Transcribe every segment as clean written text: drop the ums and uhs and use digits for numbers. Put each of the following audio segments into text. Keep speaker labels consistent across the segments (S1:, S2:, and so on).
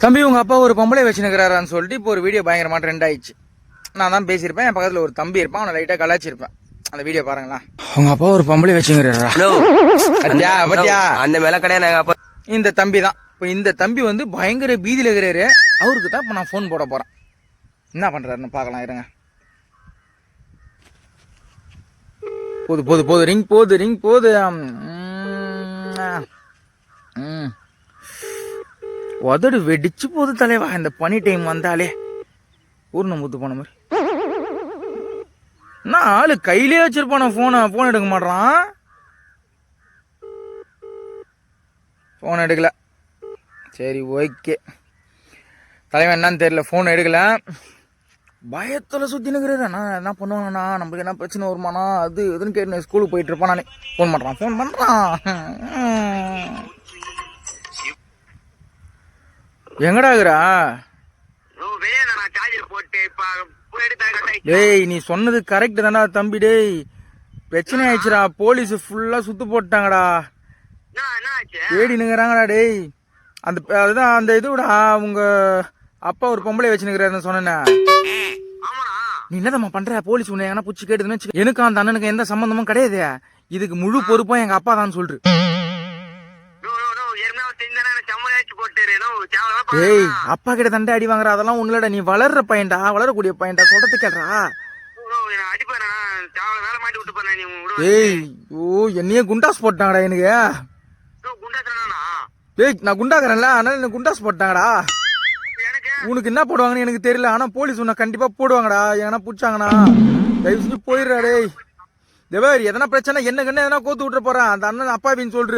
S1: தம்பி உங்க அப்பா ஒரு பொம்பளை வச்சுருக்கிறாரான்னு சொல்லிட்டு இப்போ ஒரு வீடியோ பயங்கரமா ட்ரெண்ட் ஆயிடுச்சு. நான் தான் பேசியிருப்பேன், என் பக்கத்துல ஒரு தம்பி இருப்பான், அவனை லைட்டா கலாச்சிருப்பேன். அந்த வீடியோ பாருங்களா. உங்க அப்பா ஒரு பொம்பளை வச்சுங்கிறாரா?
S2: அந்த மேல கிடையாது.
S1: இந்த தம்பி தான். இப்போ இந்த தம்பி வந்து பயங்கர பீதியில இருக்கிறாரு. அவருக்கு தான் இப்போ நான் ஃபோன் போட போறேன். என்ன பண்றாருன்னு பார்க்கலாம் இருங்க. போது போது போது ரிங் போது ரிங் போது. உதடு வெடிச்சு போது தலைவா. இந்த பனி டைம் வந்தாலே ஊர்ன முத்து போன மாதிரி. நான் ஆளு கையிலே வச்சிருப்பான போன் எடுக்க மாட்டான். போன் எடுக்கல. சரி ஓகே. தலைவன் என்னன்னு தெரியல, போன் எடுக்கல. பயத்துல சுத்தி நிற்கிறாரு. நான் என்ன பண்ணுவாங்கண்ணா, நம்மளுக்கு என்ன பிரச்சனை வருமானா அது எதுன்னு கேட்டு ஸ்கூலுக்கு போயிட்டு இருப்பான். நானே ஃபோன் பண்றான். எங்கடாக்குறா? டேய் நீ சொன்னது கரெக்ட் தானடா தம்பி. டேய் பிரச்சனை ஆயிடுச்சுடா. போலீஸ் ஃபுல்லா சுத்து போட்டாங்கடா. தேடினுங்கிறாங்கடா. டேய் அதுதான் அந்த இதுடா, உங்க அப்பா ஒரு பொம்பளை வச்சுனுக்கிறாருன்னு சொன்னேன். நீ என்னதம்மா பண்ற? போலீஸ் உன்னை எங்கன்னா புடிச்சு கேட்டுதுன்னு எனக்கு அந்த அண்ணனுக்கு எந்த சம்பந்தமும் கிடையாது. இதுக்கு முழு பொறுப்பும் எங்க அப்பா தான் சொல்ற. ஏய் அப்பா கிட்ட தண்டை அடி வாங்குற அதெல்லாம் உன்னோட. நீ வளர்ற பையன்டா, வளரக்கூடிய பையன்டா. சொல்றது கேட்றா. ஏய் ஓ என்னையே குண்டாஸ் போட்டாங்கடா எனக்கு. ஏய் நான் குண்டாக்குறேன்ல, அதனால என்ன குண்டாஸ் போட்டாங்கடா. உனக்கு என்ன போடுவாங்கன்னு எனக்கு தெரியல, ஆனா போலீஸ் உன்னை கண்டிப்பா போடுவாங்கடா. எங்கன்னா புடிச்சாங்கண்ணா தயவு செஞ்சு போயிடுறா. டேய் தேவர் எதனா பிரச்சனை என்ன கண்ணு எதனா கோத்து விட்டுற போறான் அந்த அண்ணன் அப்பாவின்னு சொல்ற.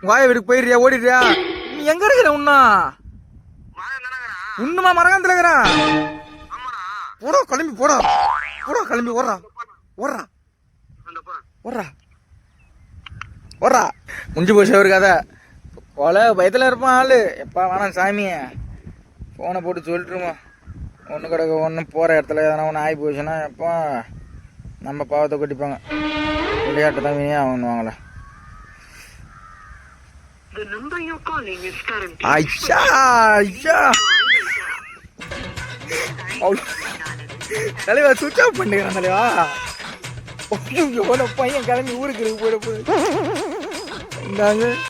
S1: வாய வீட்டுக்கு போயிடுறியா? ஓடிடுறியா? நீ எங்க இருக்கிற? உண்ணுமா மரகாந்தில இருக்கிறான். போடா கிளம்பி போடா. போடா கிளம்பி ஓடுறா ஓடுறா ஓடுறா ஓடுறா. முடிஞ்சு போச்சு ஒரு கதை. கொலை பயத்தில் இருப்பான் ஆளு. எப்பா வேணாம் சாமிய ஃபோனை போட்டு சொல்லிட்டுருமா. ஒன்று கிடக்க ஒன்று போகிற இடத்துல எதனா ஒன்று ஆகி போச்சுன்னா எப்போ நம்ம பாவத்தை கொட்டிப்பாங்க. விளையாட்டு தான் வினியா வாங்கல. ஐயா ஐயா தலைவா சுவிட்ச் ஆஃப் பண்ணிக்கிறான் தலைவா. பையன் கிளம்பி ஊருக்கு போயிட போய் இந்தாங்க.